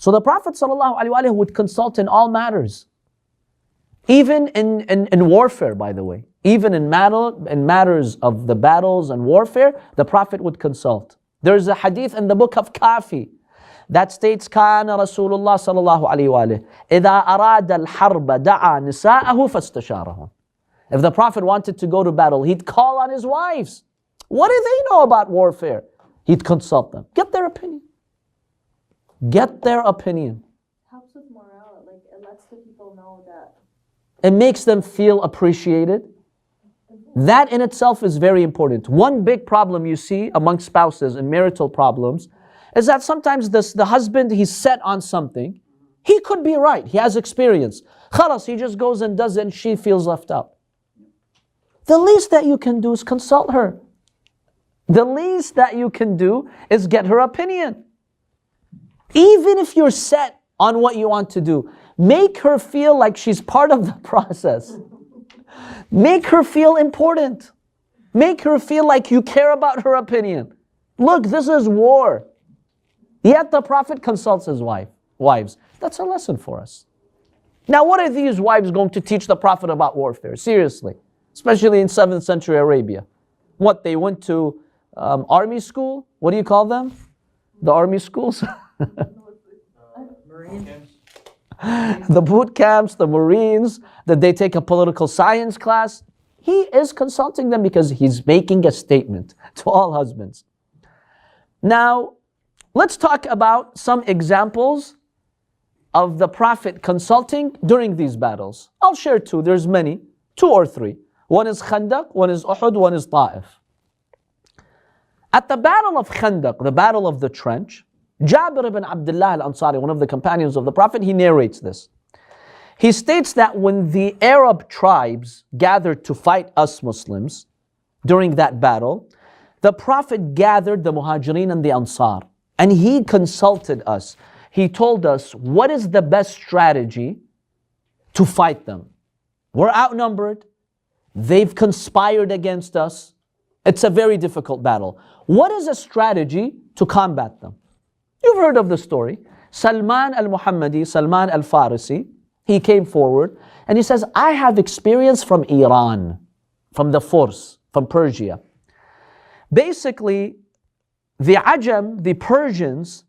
So the Prophet ﷺ would consult in all matters. Even in warfare, by the way. Even in matters of the battles and warfare, the Prophet would consult. There's a hadith in the book of Kafi that states, كان رسول الله صلى الله عليه وآله إذا أراد الحرب دعا نساءه فاستشارهم. If the Prophet wanted to go to battle, he'd call on his wives. What do they know about warfare? He'd consult them. Get their opinion. Get their opinion. Helps with morale. Like, it lets the people know that. It makes them feel appreciated. That in itself is very important. One big problem you see among spouses and marital problems is that sometimes the husband, he's set on something. He could be right. He has experience. Khalas, he just goes and does it and she feels left out. The least that you can do is consult her. The least that you can do is get her opinion. Even if you're set on what you want to do, make her feel like she's part of the process. Make her feel important. Make her feel like you care about her opinion. Look, this is war. Yet the Prophet consults his wives. That's a lesson for us. Now, what are these wives going to teach the Prophet about warfare? Seriously. Especially in 7th century Arabia. What, they went to army school? What do you call them? The army schools? The boot camps, the Marines, that they take a political science class. He is consulting them because he's making a statement to all husbands. Now, let's talk about some examples of the Prophet consulting during these battles. I'll share two, there's many, 2 or 3. One is Khandaq, one is Uhud, one is Taif. At the battle of Khandaq, the battle of the trench, Jabir ibn Abdullah al-Ansari, one of the companions of the Prophet, he narrates this. He states that when the Arab tribes gathered to fight us Muslims during that battle, the Prophet gathered the Muhajirin and the Ansar, and he consulted us. He told us, what is the best strategy to fight them? We're outnumbered. They've conspired against us. It's a very difficult battle. What is a strategy to combat them? You've heard of the story. Salman al-Muhammadi, Salman al-Farsi, he came forward and he says, I have experience from Iran, from the Furs, from Persia. Basically, the Ajam, the Persians,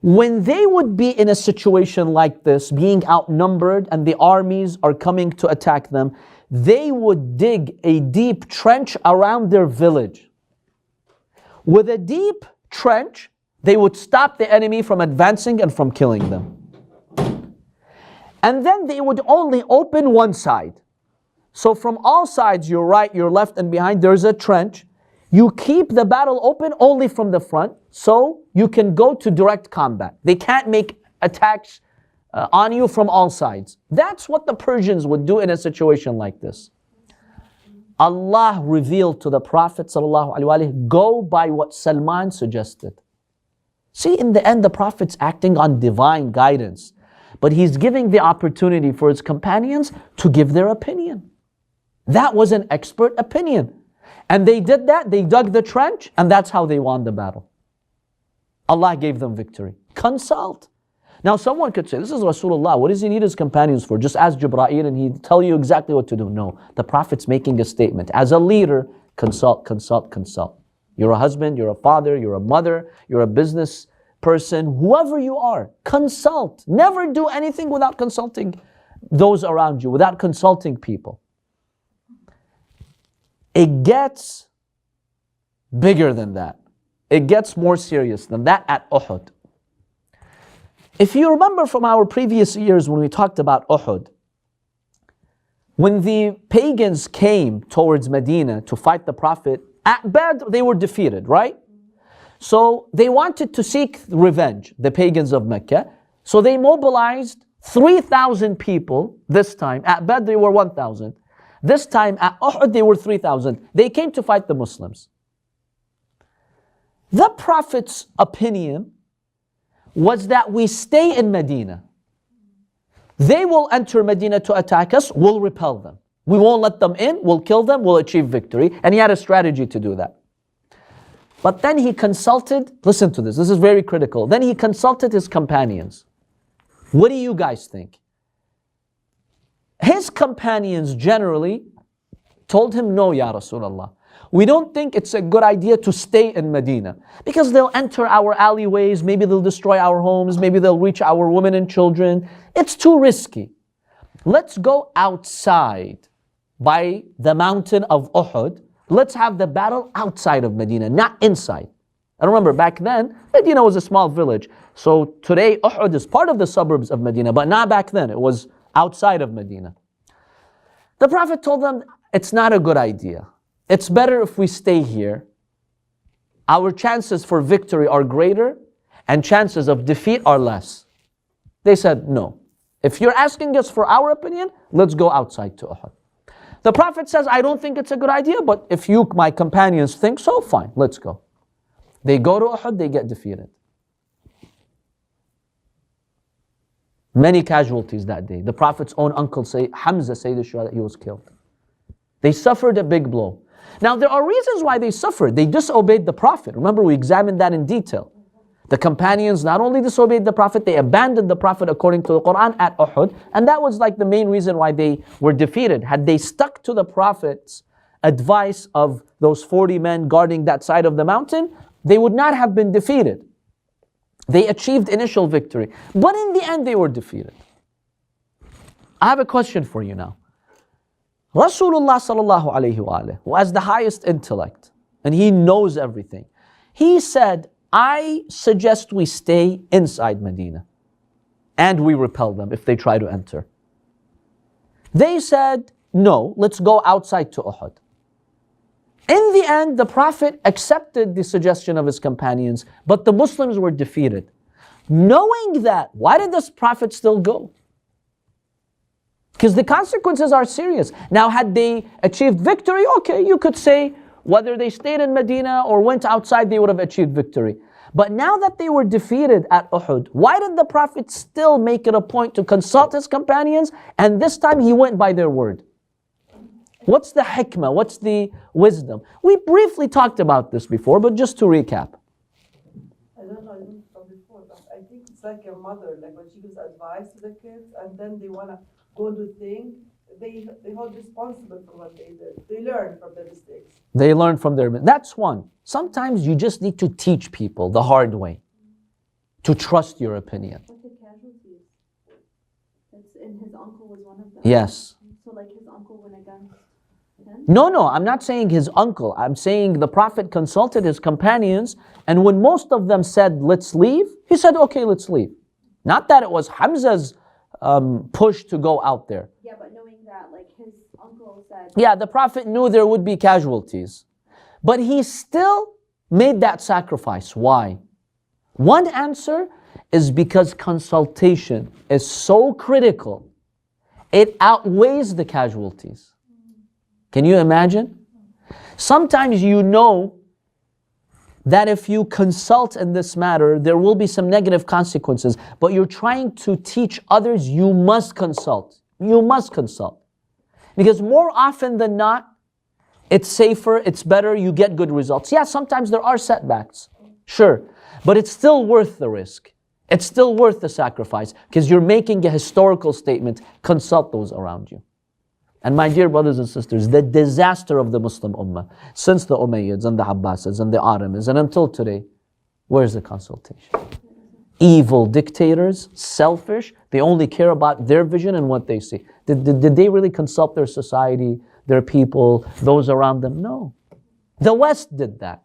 when they would be in a situation like this, being outnumbered and the armies are coming to attack them, they would dig a deep trench around their village. With a deep trench, they would stop the enemy from advancing and from killing them. And then they would only open one side. So from all sides, your right, your left, and behind, there's a trench. You keep the battle open only from the front, so you can go to direct combat. They can't make attacks on you from all sides. That's what the Persians would do in a situation like this. Allah revealed to the Prophet ﷺ, go by what Salman suggested. See, in the end, the Prophet's acting on divine guidance, but he's giving the opportunity for his companions to give their opinion. That was an expert opinion. And they did that, they dug the trench, and that's how they won the battle. Allah gave them victory. Consult. Now someone could say, this is Rasulullah, what does he need his companions for? Just ask Jibreel and he'd tell you exactly what to do. No, the Prophet's making a statement. As a leader, consult, consult, consult. You're a husband, you're a father, you're a mother, you're a business person, whoever you are, consult. Never do anything without consulting those around you, without consulting people. It gets bigger than that. It gets more serious than that at Uhud. If you remember from our previous years when we talked about Uhud, when the pagans came towards Medina to fight the Prophet, at Badr they were defeated, right? So they wanted to seek revenge, the pagans of Mecca. So they mobilized 3,000 people this time. At Badr they were 1,000. This time at Uhud they were 3,000. They came to fight the Muslims. The Prophet's opinion was that we stay in Medina. They will enter Medina to attack us, we'll repel them. We won't let them in, we'll kill them, we'll achieve victory. And he had a strategy to do that. But then he consulted, listen to this is very critical. Then he consulted his companions. What do you guys think? His companions generally told him, no, Ya Rasulullah. We don't think it's a good idea to stay in Medina because they'll enter our alleyways, maybe they'll destroy our homes, maybe they'll reach our women and children. It's too risky. Let's go outside by the mountain of Uhud. Let's have the battle outside of Medina, not inside. And remember, back then, Medina was a small village. So today, Uhud is part of the suburbs of Medina, but not back then. It was outside of Medina. The Prophet told them, it's not a good idea. It's better if we stay here. Our chances for victory are greater and chances of defeat are less. They said, no. If you're asking us for our opinion, let's go outside to Uhud. The Prophet says, I don't think it's a good idea, but if you, my companions, think so, fine, let's go. They go to Uhud, they get defeated. Many casualties that day. The Prophet's own uncle, Hamza, Sayyid al-Shuhada, he was killed. They suffered a big blow. Now there are reasons why they suffered. They disobeyed the Prophet. Remember, we examined that in detail. The companions not only disobeyed the Prophet, they abandoned the Prophet according to the Quran at Uhud. And that was like the main reason why they were defeated. Had they stuck to the Prophet's advice of those 40 men guarding that side of the mountain, they would not have been defeated. They achieved initial victory. But in the end, they were defeated. I have a question for you now. Rasulullah sallallahu alayhi wa alayhi, who has the highest intellect, and he knows everything, he said, I suggest we stay inside Medina and we repel them if they try to enter. They said, no, let's go outside to Uhud. In the end, the Prophet accepted the suggestion of his companions, but the Muslims were defeated. Knowing that, why did this Prophet still go? Because the consequences are serious. Now, had they achieved victory, okay, you could say whether they stayed in Medina or went outside, they would have achieved victory. But now that they were defeated at Uhud, why did the Prophet still make it a point to consult his companions? And this time he went by their word. What's the hikmah? What's the wisdom? We briefly talked about this before, but just to recap. I don't know, I didn't from before, but I think it's like your mother, like when she gives advice to the kids and then they want to go do things, they hold responsible for what they did. They learn from their mistakes. They learn from their mistakes. That's one. Sometimes you just need to teach people the hard way, to trust your opinion. Like the casualties. And his uncle was one of them. Yes. So like his uncle went against him? No, I'm not saying his uncle. I'm saying the Prophet consulted his companions, and when most of them said, let's leave, he said, okay, let's leave. Not that it was Hamza's push to go out there. Yeah, but knowing that, like his uncle said. Yeah, the Prophet knew there would be casualties. But he still made that sacrifice. Why? One answer is because consultation is so critical. It outweighs the casualties. Can you imagine? Sometimes you know that if you consult in this matter, there will be some negative consequences, but you're trying to teach others, you must consult. You must consult. Because more often than not, it's safer, it's better, you get good results. Yeah, sometimes there are setbacks, sure, but it's still worth the risk. It's still worth the sacrifice because you're making a historical statement. Consult those around you. And my dear brothers and sisters, the disaster of the Muslim Ummah, since the Umayyads and the Abbasids and the Ottomans and until today, where's the consultation? Evil dictators, selfish, they only care about their vision and what they see. Did they really consult their society, their people, those around them? No. The West did that.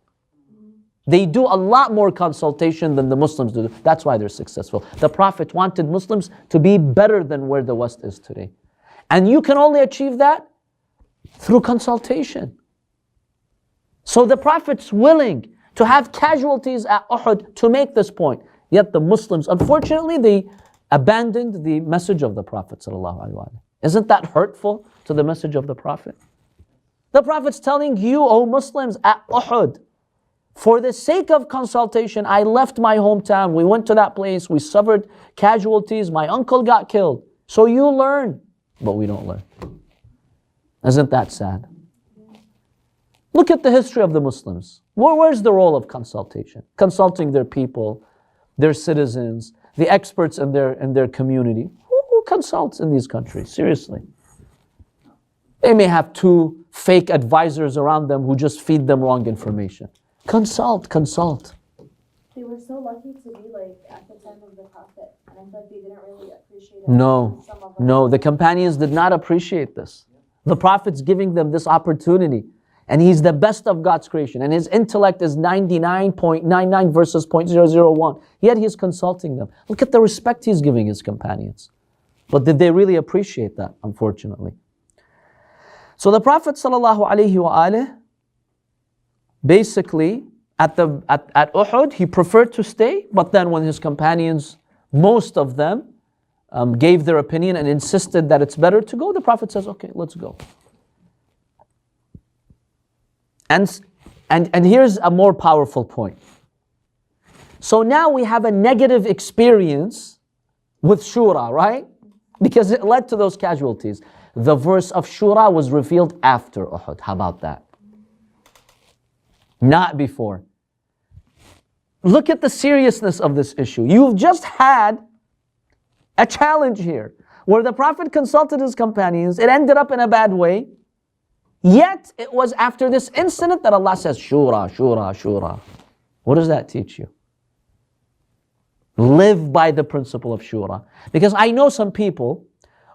They do a lot more consultation than the Muslims do. That's why they're successful. The Prophet wanted Muslims to be better than where the West is today. And you can only achieve that through consultation. So the Prophet's willing to have casualties at Uhud to make this point. Yet the Muslims, unfortunately, they abandoned the message of the Prophet ﷺ. Isn't that hurtful to the message of the Prophet? The Prophet's telling you, O Muslims, at Uhud, for the sake of consultation, I left my hometown. We went to that place. We suffered casualties. My uncle got killed. So you learn. But we don't learn. Isn't that sad? Look at the history of the Muslims. Where's the role of consultation? Consulting their people, their citizens, the experts in their community. Who consults in these countries? Seriously. They may have two fake advisors around them who just feed them wrong information. Consult. They were so lucky to be like at the time of the Prophet, and I feel like they didn't really appreciate it. No, Some of them. no, the companions did not appreciate this. The Prophet's giving them this opportunity, and he's the best of God's creation, and his intellect is 99.99 versus 0.001. Yet he's consulting them. Look at the respect he's giving his companions. But did they really appreciate that? Unfortunately. So the Prophet ﷺ, basically, at Uhud, he preferred to stay, but then when his companions, most of them, gave their opinion and insisted that it's better to go, the Prophet says, okay, let's go. And here's a more powerful point. So now we have a negative experience with Shura, right? Because it led to those casualties. The verse of Shura was revealed after Uhud. How about that? Not before. Look at the seriousness of this issue. You've just had a challenge here where the Prophet consulted his companions. It ended up in a bad way. Yet it was after this incident that Allah says, Shura, Shura, Shura. What does that teach you? Live by the principle of Shura. Because I know some people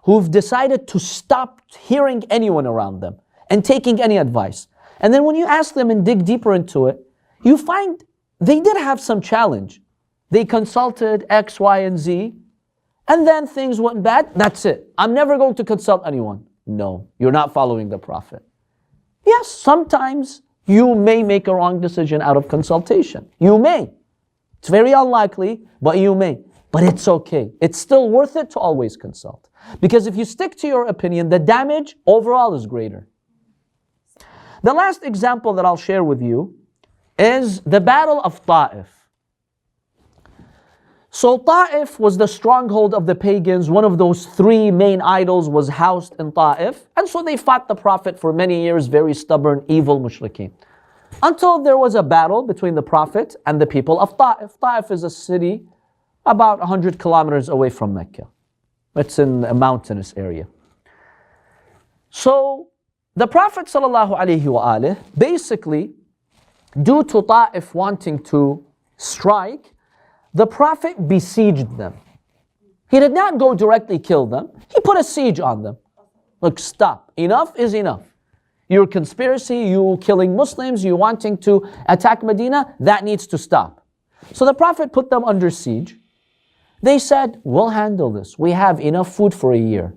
who've decided to stop hearing anyone around them and taking any advice. And then when you ask them and dig deeper into it, you find they did have some challenge. They consulted X, Y, and Z, and then things went bad. That's it. I'm never going to consult anyone. No, you're not following the Prophet. Yes, sometimes you may make a wrong decision out of consultation. You may. It's very unlikely, but you may. But it's okay. It's still worth it to always consult. Because if you stick to your opinion, the damage overall is greater. The last example that I'll share with you is the Battle of Taif. So Taif was the stronghold of the pagans. One of those three main idols was housed in Taif. And so they fought the Prophet for many years, very stubborn, evil mushrikeen. Until there was a battle between the Prophet and the people of Taif. Taif is a city about 100 kilometers away from Mecca. It's in a mountainous area. So the Prophet ﷺ, basically, due to Taif wanting to strike, the Prophet besieged them. He did not go directly kill them. He put a siege on them. Look, stop. Enough is enough. Your conspiracy, you killing Muslims, you wanting to attack Medina, that needs to stop. So the Prophet put them under siege. They said, we'll handle this. We have enough food for a year.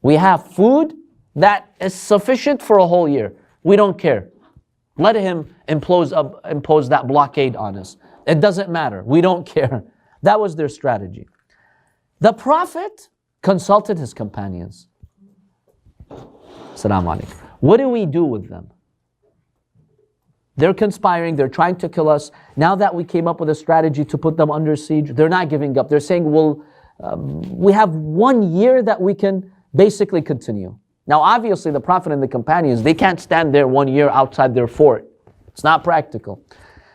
We have food that is sufficient for a whole year. We don't care. Let him impose that blockade on us. It doesn't matter. We don't care. That was their strategy. The Prophet consulted his companions. Assalamu alaikum. What do we do with them? They're conspiring. They're trying to kill us. Now that we came up with a strategy to put them under siege, they're not giving up. They're saying, well, we have 1 year that we can basically continue. Now, obviously, the Prophet and the companions, they can't stand there 1 year outside their fort. It's not practical.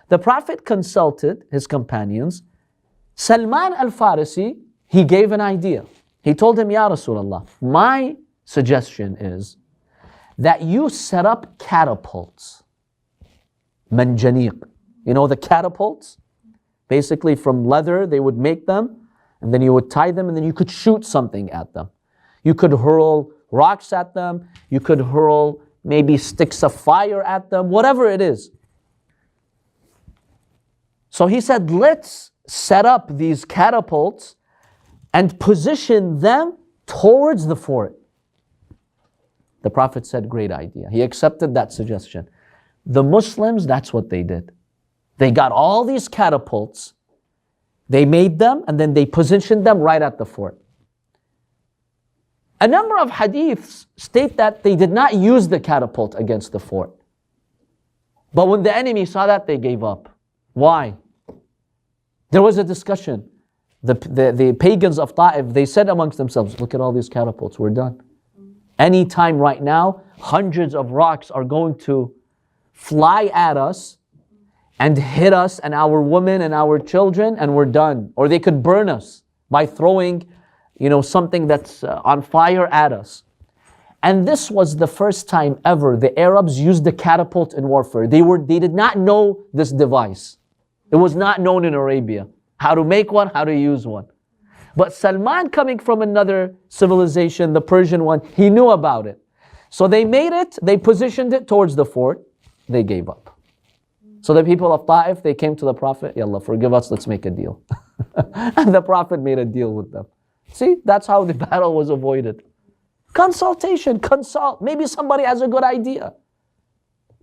The Prophet consulted his companions. Salman Farsi, he gave an idea. He told him, Ya Rasulullah, my suggestion is that you set up catapults. Manjaniq. You know the catapults? Basically from leather, they would make them, and then you would tie them, and then you could shoot something at them. You could hurl rocks at them. You could hurl maybe sticks of fire at them, whatever it is. So he said, let's set up these catapults and position them towards the fort. The Prophet said, great idea. He accepted that suggestion. The Muslims, that's what they did. They got all these catapults, they made them, and then they positioned them right at the fort. A number of hadiths state that they did not use the catapult against the fort. But when the enemy saw that, they gave up. Why? There was a discussion. The pagans of Taif, they said amongst themselves, look at all these catapults, we're done. Anytime right now, hundreds of rocks are going to fly at us and hit us and our women and our children, and we're done. Or they could burn us by throwing, something that's on fire at us. And this was the first time ever the Arabs used the catapult in warfare. They did not know this device. It was not known in Arabia. How to make one, how to use one. But Salman, coming from another civilization, the Persian one, he knew about it. So they made it, they positioned it towards the fort, they gave up. So the people of Taif, they came to the Prophet, Yallah, forgive us, let's make a deal. And the Prophet made a deal with them. See, that's how the battle was avoided. Consultation, consult. Maybe somebody has a good idea.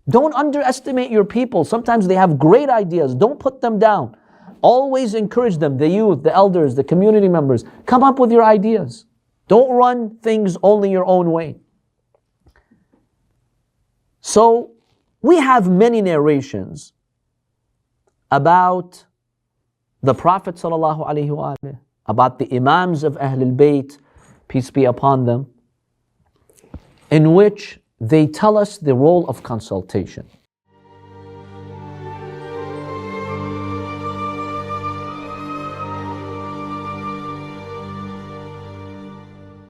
Don't underestimate your people. Sometimes they have great ideas. Don't put them down. Always encourage them, the youth, the elders, the community members. Come up with your ideas. Don't run things only your own way. So, we have many narrations about the Prophet ﷺ, about the Imams of Ahlul Bayt, peace be upon them, in which they tell us the role of consultation.